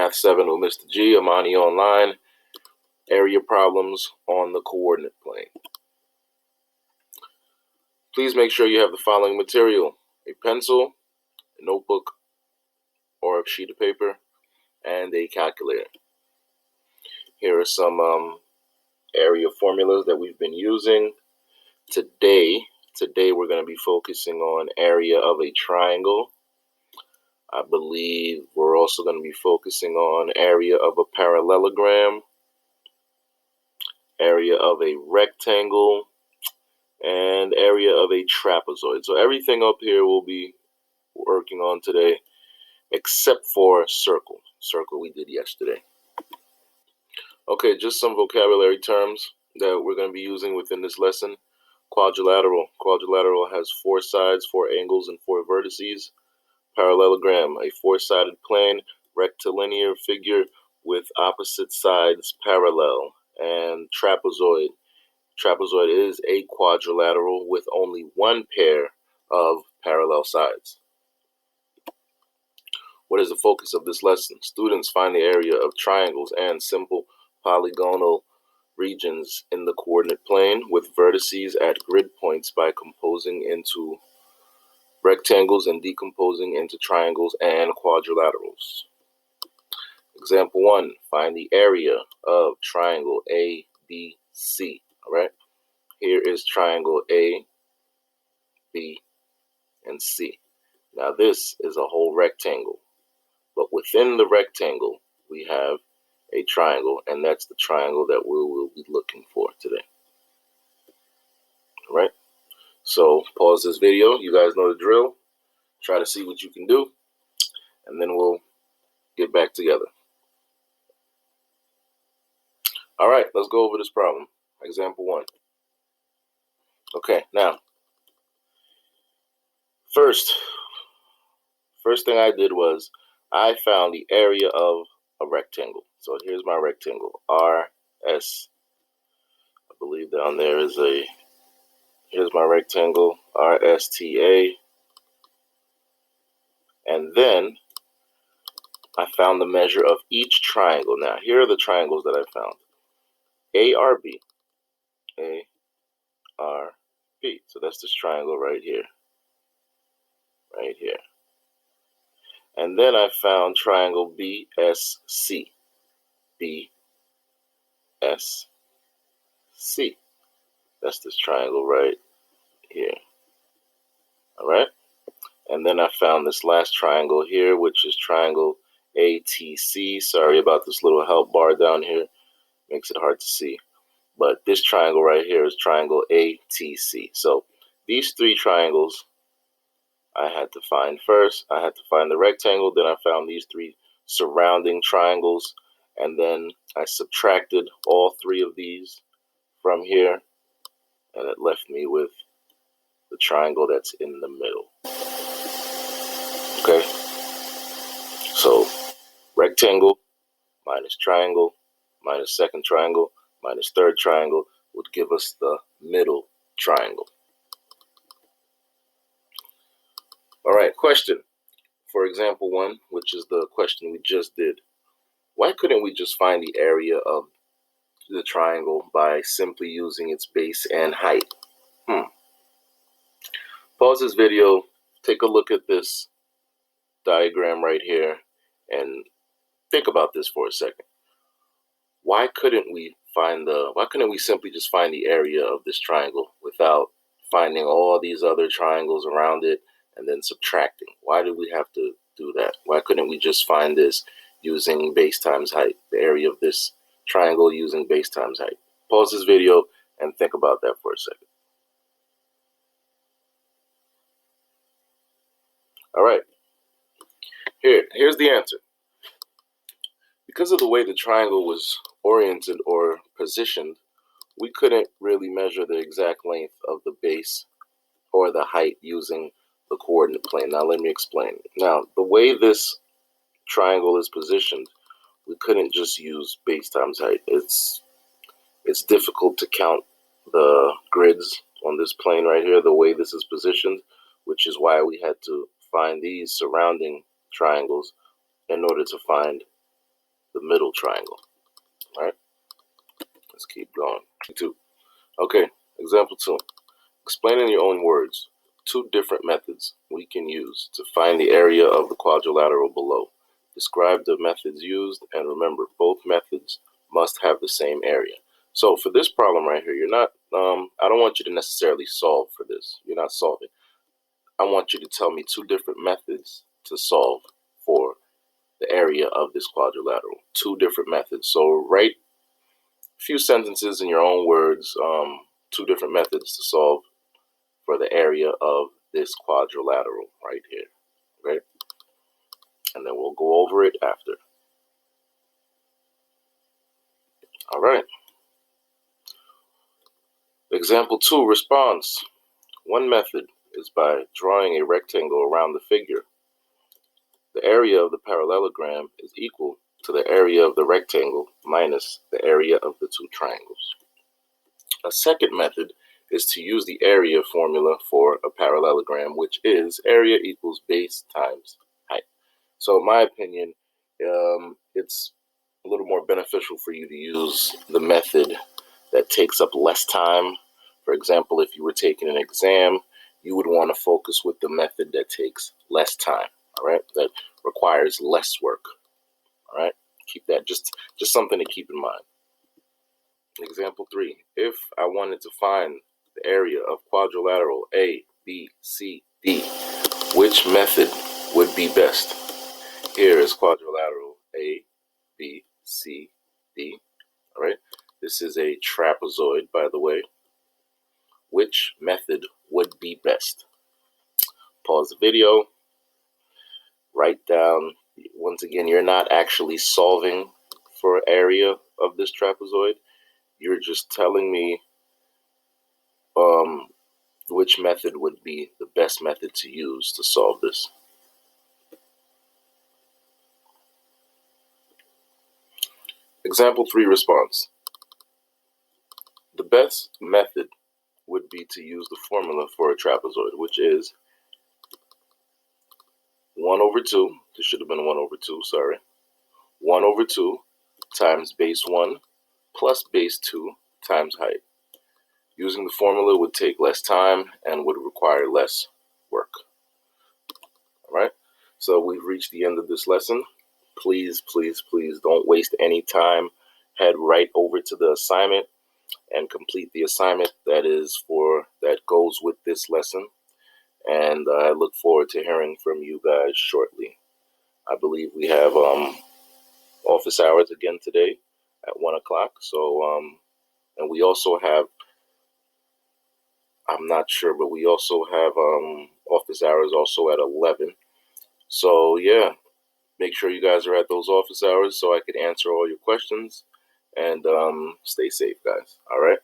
Math 7 with Mr. G, Amani Online, area problems on the coordinate plane. Please make sure you have the following material: a pencil, a notebook, or a sheet of paper, and a calculator. Here are some area formulas that we've been using. Today we're going to be focusing on area of a triangle. I believe we're also going to be focusing on area of a parallelogram, area of a rectangle, and area of a trapezoid. So everything up here we'll be working on today, except for circle. Circle we did yesterday. Okay, just some vocabulary terms that we're going to be using within this lesson. Quadrilateral. Quadrilateral has 4 sides, 4 angles, and 4 vertices. Parallelogram, a 4-sided plane, rectilinear figure with opposite sides parallel. And trapezoid. Trapezoid is a quadrilateral with only one pair of parallel sides. What is the focus of this lesson? Students find the area of triangles and simple polygonal regions in the coordinate plane with vertices at grid points by composing into rectangles and decomposing into triangles and quadrilaterals. Example 1, find the area of triangle ABC. All right, here is triangle A, B, and C. Now this is a whole rectangle, but within the rectangle we have a triangle, and that's the triangle that we will be looking for today. All right, so pause this video. You guys know the drill. Try to see what you can do, and then we'll get back together. All right, let's go over this problem. Example 1. Okay, now, first thing I did was I found the area of a rectangle. So here's my rectangle, RS. I believe down there is here's my rectangle, RSTA. And then I found the measure of each triangle. Now, here are the triangles that I found. ARB. ARB. So that's this triangle right here. Right here. And then I found triangle BSC. BSC. That's this triangle right here. All right? And then I found this last triangle here, which is triangle ATC. Sorry about this little help bar down here. Makes it hard to see. But this triangle right here is triangle ATC. So these 3 triangles I had to find first. I had to find the rectangle. Then I found these 3 surrounding triangles. And then I subtracted all 3 of these from here. And it left me with the triangle that's in the middle. Okay? So rectangle minus triangle minus second triangle minus third triangle would give us the middle triangle. All right, question for example 1, which is the question we just did. Why couldn't we just find the area of the triangle by simply using its base and height? Pause this video, take a look at this diagram right here, and think about this for a second. Why couldn't we simply just find the area of this triangle without finding all these other triangles around it and then subtracting? Why did we have to do that? Why couldn't we just find this using base times height, the area of this triangle using base times height? Pause this video and think about that for a second. All right, here's the answer. Because of the way the triangle was oriented or positioned, we couldn't really measure the exact length of the base or the height using the coordinate plane. Now let me explain. Now, the way this triangle is positioned, we couldn't just use base times height. It's difficult to count the grids on this plane right here, the way this is positioned, which is why we had to find these surrounding triangles in order to find the middle triangle. All right, let's keep going. 2. Okay, example 2. Explain in your own words 2 different methods we can use to find the area of the quadrilateral below. Describe the methods used, and remember, both methods must have the same area. So for this problem right here, you're not, I don't want you to necessarily solve for this. You're not solving. I want you to tell me 2 different methods to solve for the area of this quadrilateral. 2 different methods. So write a few sentences in your own words, 2 different methods to solve for the area of this quadrilateral right here, okay? And then we'll go over it after. All right. Example 2, response. One method is by drawing a rectangle around the figure. The area of the parallelogram is equal to the area of the rectangle minus the area of the 2 triangles. A second method is to use the area formula for a parallelogram, which is area equals base times height. So in my opinion, it's a little more beneficial for you to use the method that takes up less time. For example, if you were taking an exam, you would want to focus with the method that takes less time, all right? That requires less work, all right? Keep that, just something to keep in mind. Example 3, if I wanted to find the area of quadrilateral A, B, C, D, which method would be best? Here is quadrilateral A, B, C, D, all right? This is a trapezoid, by the way. Which method would be best? Pause the video, write down. Once again, you're not actually solving for area of this trapezoid. You're just telling me which method would be the best method to use to solve this. Example 3 response. The best method would be to use the formula for a trapezoid, which is 1 over 2, this should have been 1 over 2, sorry. 1 over 2 times base 1 plus base 2 times height. Using the formula would take less time and would require less work. All right, so we've reached the end of this lesson. Please, please, please don't waste any time. Head right over to the assignment and complete the assignment that goes with this lesson. And I look forward to hearing from you guys shortly. I believe we have office hours again today at 1 o'clock. So, and we also have, I'm not sure, but we also have office hours also at 11. So yeah, make sure you guys are at those office hours so I can answer all your questions, and stay safe, guys. All right.